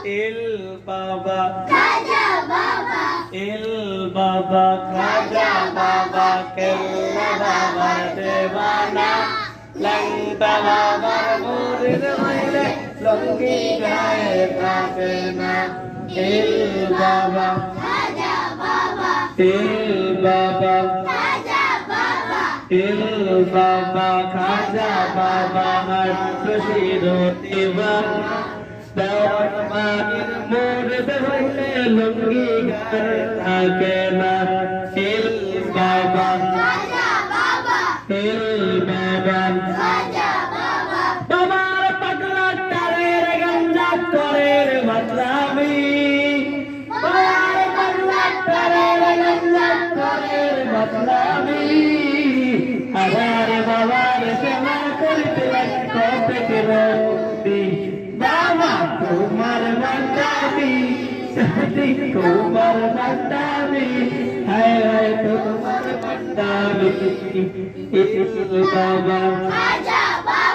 ইল বাবা খাজা বাবা ইল বাবা খাজা বাবা কেল্লা বাবার দেওয়ানা লংটা বাবার মুরিদ হইলে লঙ্গি গায়ে থাকে না ইল বাবা খাজা বাবা ইল বাবা খাজা বাবা ইল বাবা খাজা বাবা আর খুশির দিওয়ানা দেওয়ার মায়ের মুরিদ হইলে লঙ্গি গায়ে থাকে না ইল বাবা খাজা বাবা ইল বাবা খাজা বাবা বাবার পাগলা তারের গঞ্জা করের বদলামি বাবার পাগলা তারের গঞ্জা করের বদলামি আবার বাবার সেবা করতে কবে রতি বাবা তোমার বদলামি সত্যি তোমার বদলামি হায় হায় তোমার বদলামি বাবা খাজা বাবা